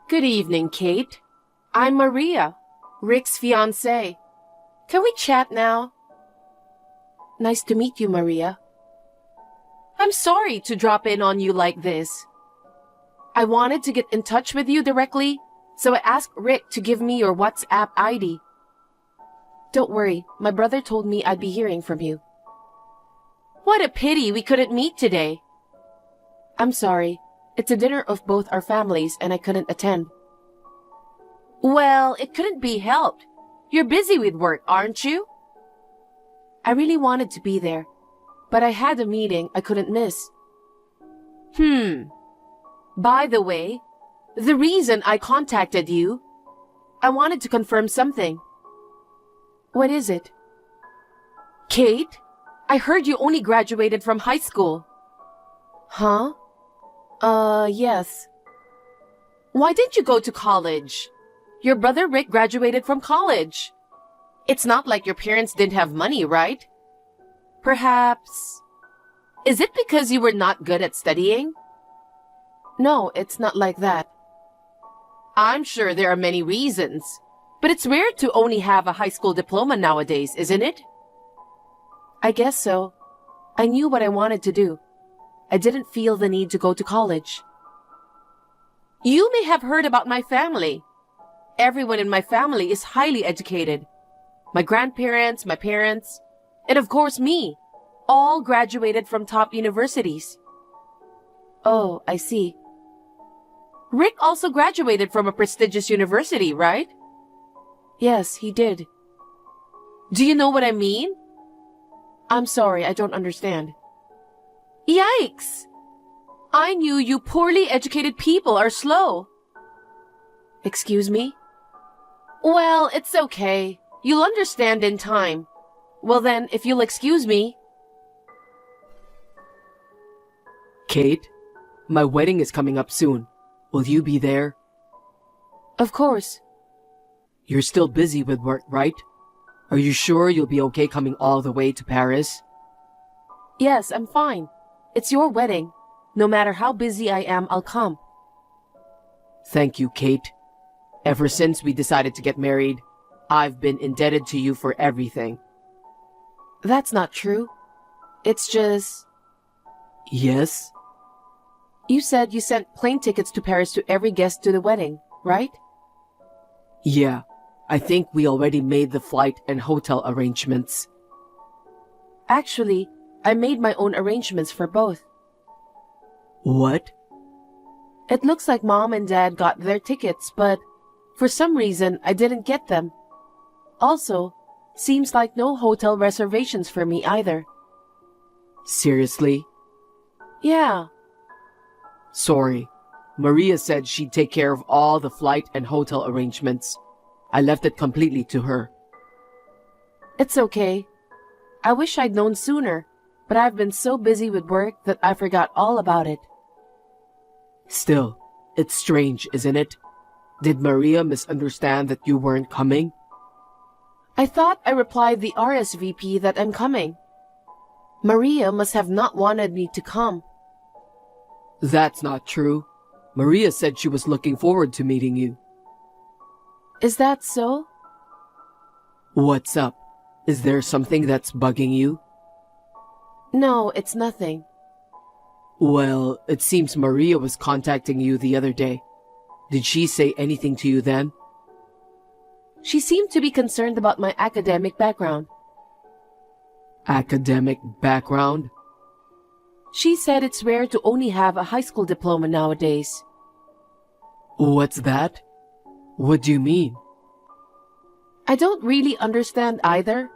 Good evening, Kate. I'm Maria, Rick's fiancée. Can we chat now? Nice to meet you, Maria. I'm sorry to drop in on you like this. I wanted to get in touch with you directly, so I asked Rick to give me your WhatsApp ID. Don't worry, my brother told me I'd be hearing from you. What a pity we couldn't meet today. I'm sorry. It's a dinner of both our families and I couldn't attend. Well, it couldn't be helped. You're busy with work, aren't you? I really wanted to be there, but I had a meeting I couldn't miss. By the way, the reason I contacted you, I wanted to confirm something. What is it? Kate, I heard you only graduated from high school. Huh? Yes. Why didn't you go to college? Your brother Rick graduated from college. It's not like your parents didn't have money, right? Perhaps... Is it because you were not good at studying? No, it's not like that. I'm sure there are many reasons, but it's rare to only have a high school diploma nowadays, isn't it? I guess so. I knew what I wanted to do. I didn't feel the need to go to college. You may have heard about my family. Everyone in my family is highly educated. My grandparents, my parents, and of course me, all graduated from top universities. Oh, I see. Rick also graduated from a prestigious university, right? Yes, he did. Do you know what I mean? I'm sorry, I don't understand. Yikes! I knew you poorly educated people are slow. Excuse me? Well, it's okay. You'll understand in time. Well then, if you'll excuse me... Kate, my wedding is coming up soon. Will you be there? Of course. You're still busy with work, right? Are you sure you'll be okay coming all the way to Paris? Yes, I'm fine. It's your wedding. No matter how busy I am, I'll come. Thank you, Kate. Ever since we decided to get married, I've been indebted to you for everything. That's not true. It's just... Yes? You said you sent plane tickets to Paris to every guest to the wedding, right? Yeah, I think we already made the flight and hotel arrangements. Actually, I made my own arrangements for both. What? It looks like Mom and Dad got their tickets, but for some reason I didn't get them. Also, seems like no hotel reservations for me either. Seriously? Yeah. Sorry. Maria said she'd take care of all the flight and hotel arrangements. I left it completely to her. It's okay. I wish I'd known sooner, but I've been so busy with work that I forgot all about it. Still, it's strange, isn't it? Did Maria misunderstand that you weren't coming? I thought I replied the RSVP that I'm coming. Maria must have not wanted me to come. That's not true. Maria said she was looking forward to meeting you. Is that so? What's up? Is there something that's bugging you? No, it's nothing. Well, it seems Maria was contacting you the other day. Did she say anything to you then? She seemed to be concerned about my academic background. Academic background? She said it's rare to only have a high school diploma nowadays. What's that? What do you mean? I don't really understand either.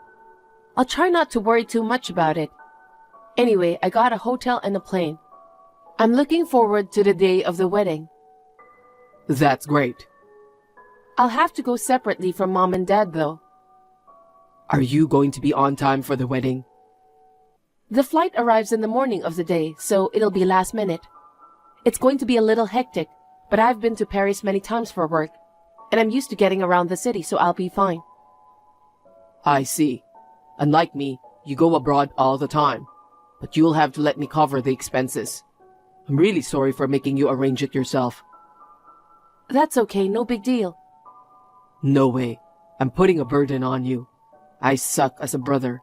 I'll try not to worry too much about it. Anyway, I got a hotel and a plane. I'm looking forward to the day of the wedding. That's great. I'll have to go separately from Mom and Dad, though. Are you going to be on time for the wedding? The flight arrives in the morning of the day, so it'll be last minute. It's going to be a little hectic, but I've been to Paris many times for work, and I'm used to getting around the city, so I'll be fine. I see. Unlike me, you go abroad all the time, but you'll have to let me cover the expenses. I'm really sorry for making you arrange it yourself. That's okay, no big deal. No way. I'm putting a burden on you. I suck as a brother.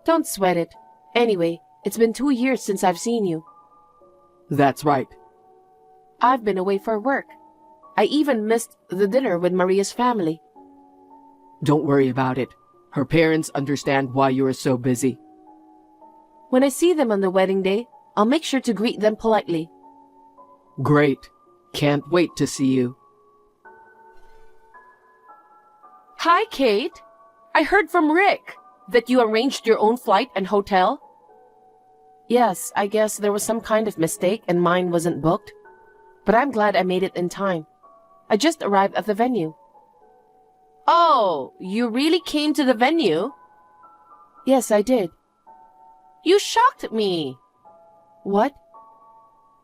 Don't sweat it. Anyway, it's been 2 years since I've seen you. That's right. I've been away for work. I even missed the dinner with Maria's family. Don't worry about it. Her parents understand why you are so busy. When I see them on the wedding day, I'll make sure to greet them politely. Great. Can't wait to see you. Hi, Kate. I heard from Rick that you arranged your own flight and hotel. Yes, I guess there was some kind of mistake and mine wasn't booked. But I'm glad I made it in time. I just arrived at the venue. Oh, you really came to the venue? Yes, I did. You shocked me. What?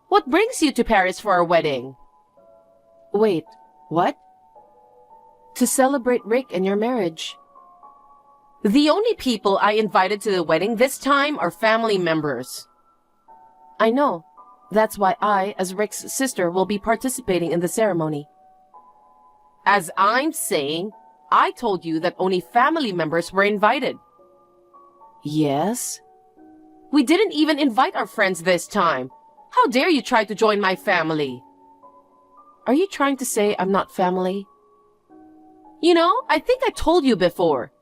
What brings you to Paris for our wedding? Wait, what? To celebrate Rick and your marriage. The only people I invited to the wedding this time are family members. I know. That's why I, as Rick's sister, will be participating in the ceremony. As I'm saying, I told you that only family members were invited. Yes? We didn't even invite our friends this time. How dare you try to join my family? Are you trying to say I'm not family? You know, I think I told you before.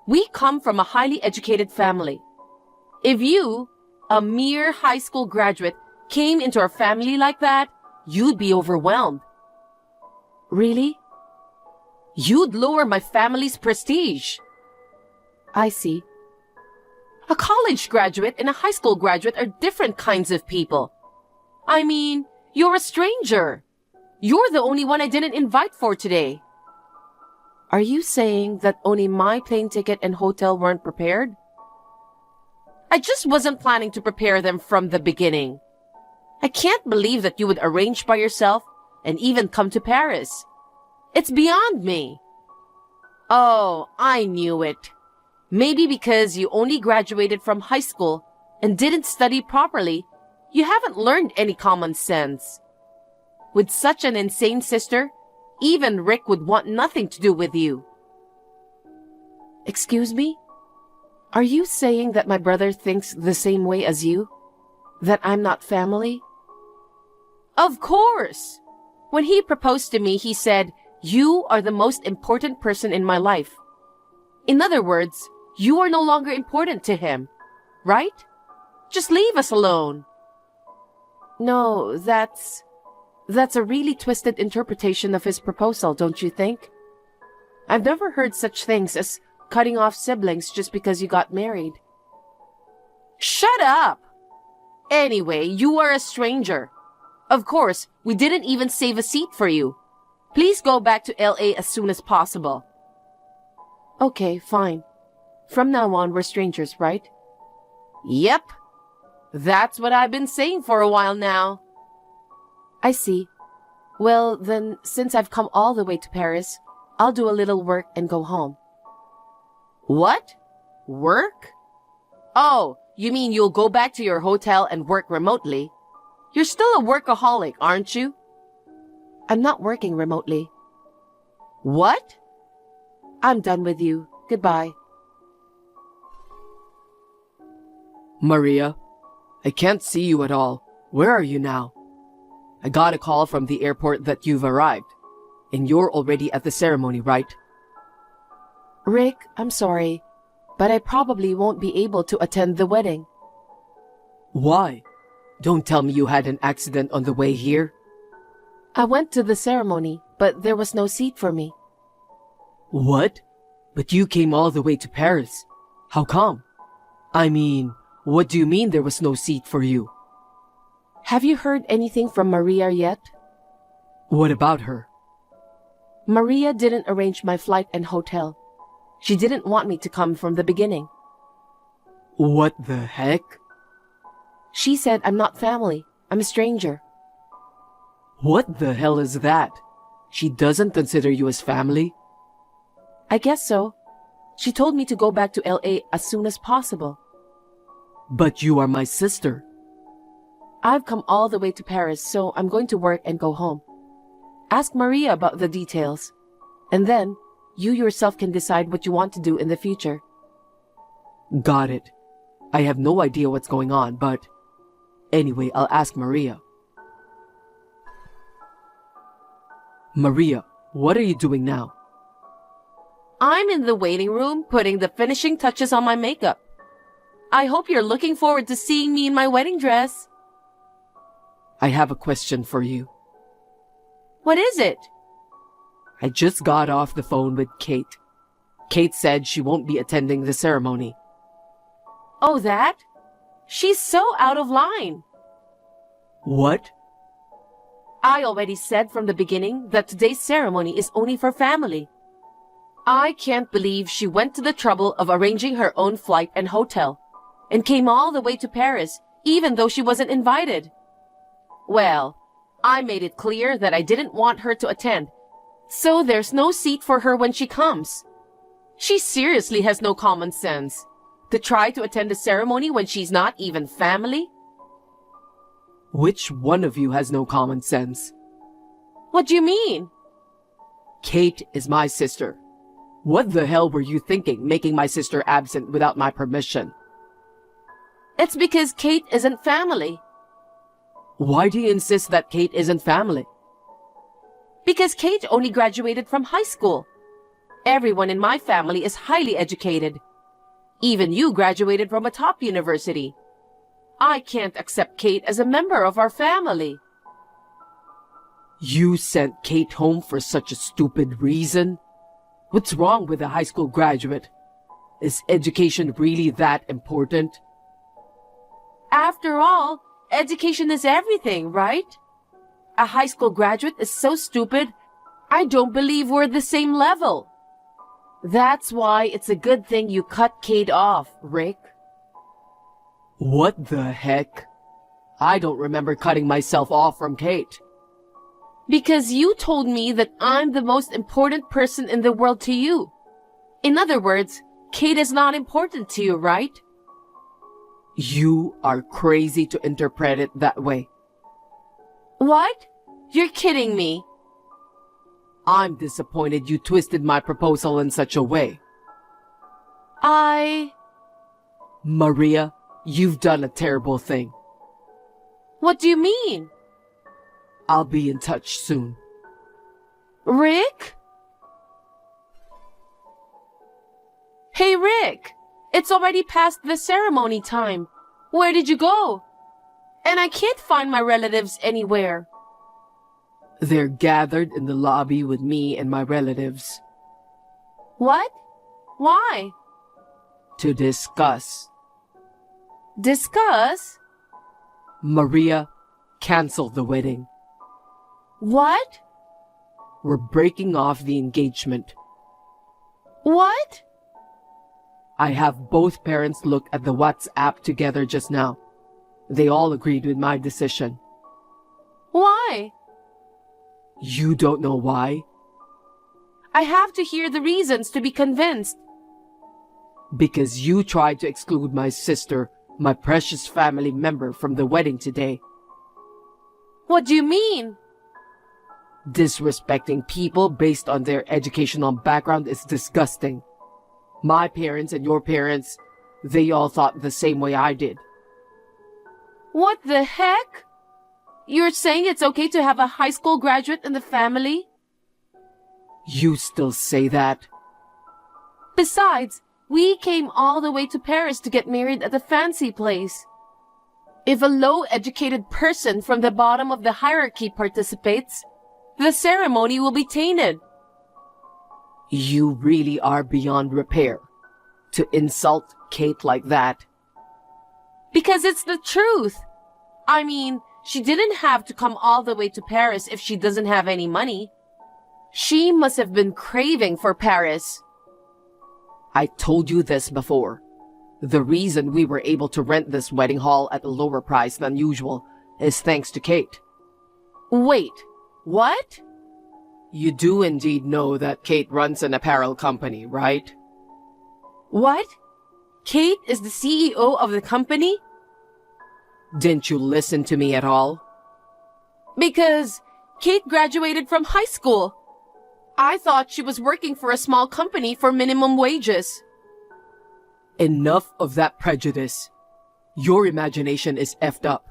We come from a highly educated family. If you, a mere high school graduate, came into our family like that, you'd be overwhelmed. Really? You'd lower my family's prestige. I see. A college graduate and a high school graduate are different kinds of people. I mean, you're a stranger. You're the only one I didn't invite for today. Are you saying that only my plane ticket and hotel weren't prepared? I just wasn't planning to prepare them from the beginning. I can't believe that you would arrange by yourself and even come to Paris. It's beyond me. Oh, I knew it. Maybe because you only graduated from high school and didn't study properly, you haven't learned any common sense. With such an insane sister, even Rick would want nothing to do with you. Excuse me? Are you saying that my brother thinks the same way as you? That I'm not family? Of course! When he proposed to me, he said, "You are the most important person in my life." In other words, you are no longer important to him, right? Just leave us alone. No, that's a really twisted interpretation of his proposal, don't you think? I've never heard such things as cutting off siblings just because you got married. Shut up! Anyway, you are a stranger. Of course, we didn't even save a seat for you. Please go back to LA as soon as possible. Okay, fine. From now on, we're strangers, right? Yep. That's what I've been saying for a while now. I see. Well, then, since I've come all the way to Paris, I'll do a little work and go home. What? Work? Oh, you mean you'll go back to your hotel and work remotely? You're still a workaholic, aren't you? I'm not working remotely. What? I'm done with you. Goodbye. Maria, I can't see you at all. Where are you now? I got a call from the airport that you've arrived. And you're already at the ceremony, right? Rick, I'm sorry, but I probably won't be able to attend the wedding. Why? Don't tell me you had an accident on the way here. I went to the ceremony, but there was no seat for me. What? But you came all the way to Paris. How come? I mean, what do you mean there was no seat for you? Have you heard anything from Maria yet? What about her? Maria didn't arrange my flight and hotel. She didn't want me to come from the beginning. What the heck? She said I'm not family. I'm a stranger. What the hell is that? She doesn't consider you as family? I guess so. She told me to go back to LA as soon as possible. But you are my sister. I've come all the way to Paris, so I'm going to work and go home. Ask Maria about the details. And then, you yourself can decide what you want to do in the future. Got it. I have no idea what's going on, but anyway, I'll ask Maria. Maria, what are you doing now? I'm in the waiting room putting the finishing touches on my makeup. I hope you're looking forward to seeing me in my wedding dress. I have a question for you. What is it? I just got off the phone with Kate. Kate said she won't be attending the ceremony. Oh, that? She's so out of line. What? I already said from the beginning that today's ceremony is only for family. I can't believe she went to the trouble of arranging her own flight and hotel and came all the way to Paris even though she wasn't invited. Well, I made it clear that I didn't want her to attend, so there's no seat for her when she comes. She seriously has no common sense to try to attend a ceremony when she's not even family. Which one of you has no common sense? What do you mean? Kate is my sister. What the hell were you thinking, making my sister absent without my permission? It's because Kate isn't family. Why do you insist that Kate isn't family? Because Kate only graduated from high school. Everyone in my family is highly educated. Even you graduated from a top university. I can't accept Kate as a member of our family. You sent Kate home for such a stupid reason? What's wrong with a high school graduate? Is education really that important? After all, education is everything, right? A high school graduate is so stupid, I don't believe we're the same level. That's why it's a good thing you cut Kate off, Rick. What the heck? I don't remember cutting myself off from Kate. Because you told me that I'm the most important person in the world to you. In other words, Kate is not important to you, right? You are crazy to interpret it that way. What? You're kidding me. I'm disappointed you twisted my proposal in such a way. Maria, you've done a terrible thing. What do you mean? I'll be in touch soon. Rick? Hey, Rick! It's already past the ceremony time. Where did you go? And I can't find my relatives anywhere. They're gathered in the lobby with me and my relatives. What? Why? To discuss. Discuss? Maria, cancel the wedding. What? We're breaking off the engagement. What? I have both parents look at the WhatsApp together just now. They all agreed with my decision. Why? You don't know why? I have to hear the reasons to be convinced. Because you tried to exclude my sister, my precious family member, from the wedding today. What do you mean? Disrespecting people based on their educational background is disgusting. My parents and your parents, they all thought the same way I did. What the heck? You're saying it's okay to have a high school graduate in the family? You still say that? Besides, we came all the way to Paris to get married at a fancy place. If a low-educated person from the bottom of the hierarchy participates, the ceremony will be tainted. You really are beyond repair. To insult Kate like that. Because it's the truth. I mean, she didn't have to come all the way to Paris if she doesn't have any money. She must have been craving for Paris. I told you this before. The reason we were able to rent this wedding hall at a lower price than usual is thanks to Kate. Wait, what? You do indeed know that Kate runs an apparel company, right? What? Kate is the CEO of the company? Didn't you listen to me at all? Because Kate graduated from high school. I thought she was working for a small company for minimum wages. Enough of that prejudice. Your imagination is effed up.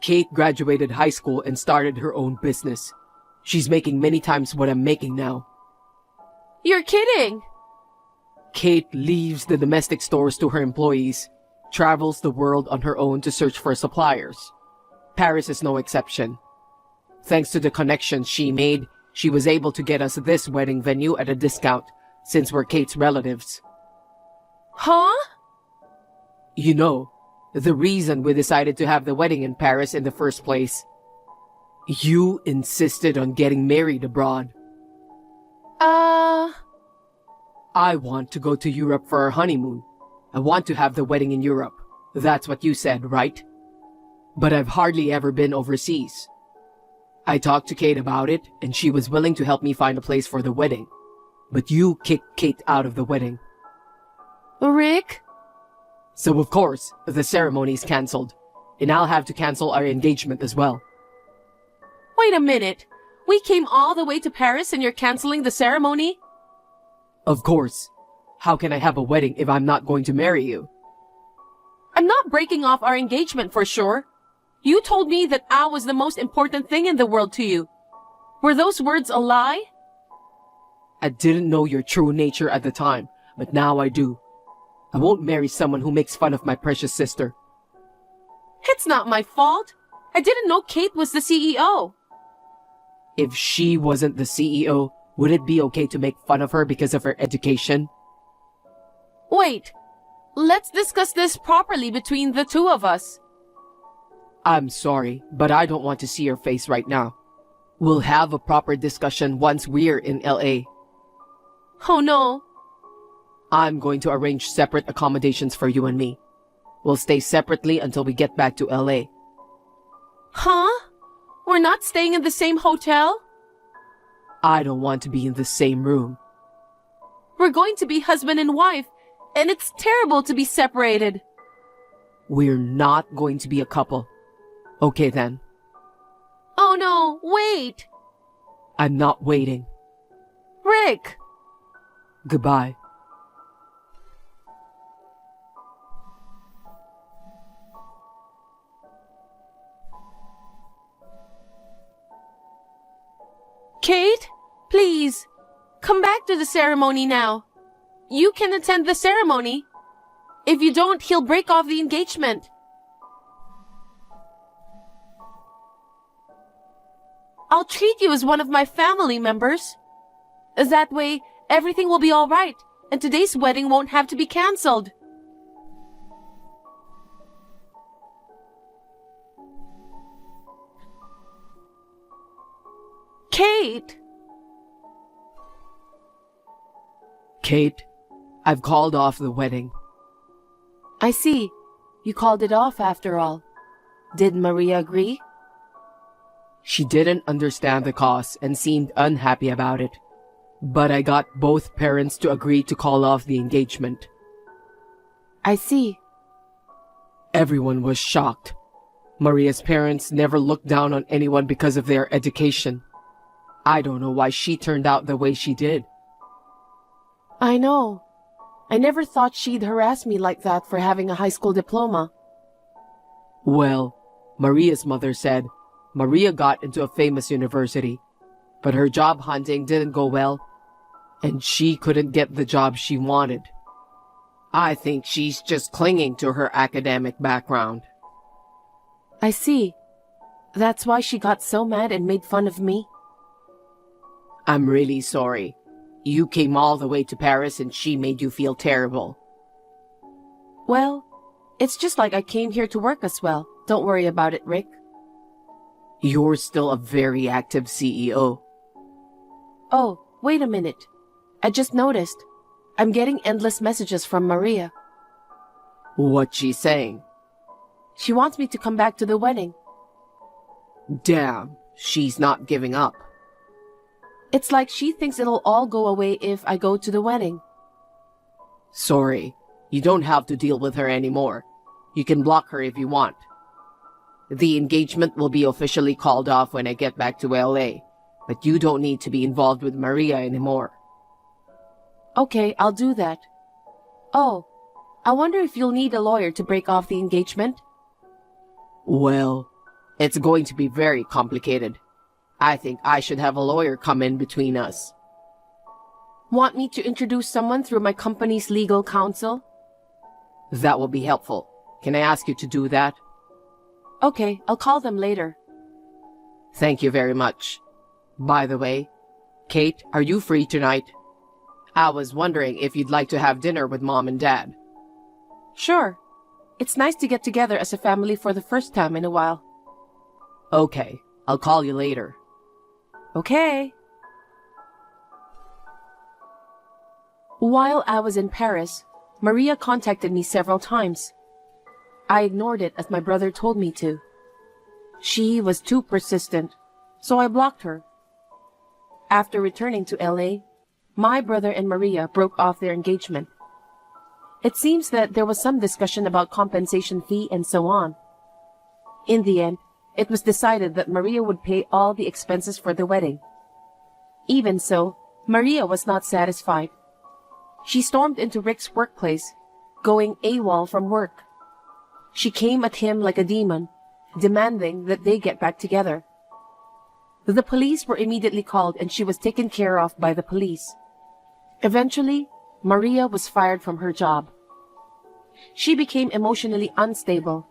Kate graduated high school and started her own business. She's making many times what I'm making now. You're kidding! Kate leaves the domestic stores to her employees, travels the world on her own to search for suppliers. Paris is no exception. Thanks to the connections she made, she was able to get us this wedding venue at a discount, since we're Kate's relatives. Huh? You know, the reason we decided to have the wedding in Paris in the first place. You insisted on getting married abroad. I want to go to Europe for our honeymoon. I want to have the wedding in Europe. That's what you said, right? But I've hardly ever been overseas. I talked to Kate about it, and she was willing to help me find a place for the wedding. But you kicked Kate out of the wedding. Rick? So of course, the ceremony's cancelled. And I'll have to cancel our engagement as well. Wait a minute. We came all the way to Paris and you're canceling the ceremony? Of course. How can I have a wedding if I'm not going to marry you? I'm not breaking off our engagement for sure. You told me that I was the most important thing in the world to you. Were those words a lie? I didn't know your true nature at the time, but now I do. I won't marry someone who makes fun of my precious sister. It's not my fault. I didn't know Kate was the CEO. If she wasn't the CEO, would it be okay to make fun of her because of her education? Wait. Let's discuss this properly between the two of us. I'm sorry, but I don't want to see your face right now. We'll have a proper discussion once we're in LA. Oh no. I'm going to arrange separate accommodations for you and me. We'll stay separately until we get back to LA. Huh? We're not staying in the same hotel? I don't want to be in the same room. We're going to be husband and wife, and it's terrible to be separated. We're not going to be a couple. Okay then. Oh no, wait! I'm not waiting. Rick! Goodbye. Kate, please, come back to the ceremony now. You can attend the ceremony. If you don't, he'll break off the engagement. I'll treat you as one of my family members. That way, everything will be all right, and today's wedding won't have to be cancelled. Kate! Kate, I've called off the wedding. I see. You called it off after all. Did Maria agree? She didn't understand the cause and seemed unhappy about it. But I got both parents to agree to call off the engagement. I see. Everyone was shocked. Maria's parents never looked down on anyone because of their education. I don't know why she turned out the way she did. I know. I never thought she'd harass me like that for having a high school diploma. Well, Maria's mother said Maria got into a famous university, but her job hunting didn't go well, and she couldn't get the job she wanted. I think she's just clinging to her academic background. I see. That's why she got so mad and made fun of me. I'm really sorry. You came all the way to Paris and she made you feel terrible. Well, it's just like I came here to work as well. Don't worry about it, Rick. You're still a very active CEO. Oh, wait a minute. I just noticed. I'm getting endless messages from Maria. What's she saying? She wants me to come back to the wedding. Damn, she's not giving up. It's like she thinks it'll all go away if I go to the wedding. Sorry, you don't have to deal with her anymore. You can block her if you want. The engagement will be officially called off when I get back to LA, but you don't need to be involved with Maria anymore. Okay, I'll do that. Oh, I wonder if you'll need a lawyer to break off the engagement? Well, it's going to be very complicated. I think I should have a lawyer come in between us. Want me to introduce someone through my company's legal counsel? That will be helpful. Can I ask you to do that? Okay, I'll call them later. Thank you very much. By the way, Kate, are you free tonight? I was wondering if you'd like to have dinner with Mom and Dad. Sure. It's nice to get together as a family for the first time in a while. Okay, I'll call you later. Okay. While I was in Paris, Maria contacted me several times. I ignored it as my brother told me to. She was too persistent, so I blocked her. After returning to LA, my brother and Maria broke off their engagement. It seems that there was some discussion about compensation fee and so on. In the end, it was decided that Maria would pay all the expenses for the wedding. Even so, Maria was not satisfied. She stormed into Rick's workplace, going AWOL from work. She came at him like a demon, demanding that they get back together. The police were immediately called and she was taken care of by the police. Eventually, Maria was fired from her job. She became emotionally unstable,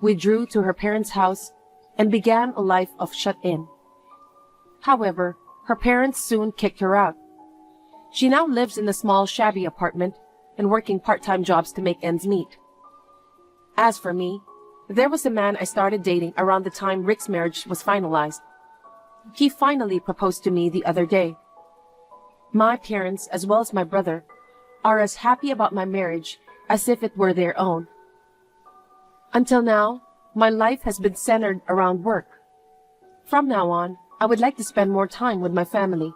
withdrew to her parents' house, and began a life of shut-in. However, her parents soon kicked her out. She now lives in a small, shabby apartment and working part-time jobs to make ends meet. As for me, there was a man I started dating around the time Rick's marriage was finalized. He finally proposed to me the other day. My parents, as well as my brother, are as happy about my marriage as if it were their own. Until now, my life has been centered around work. From now on, I would like to spend more time with my family.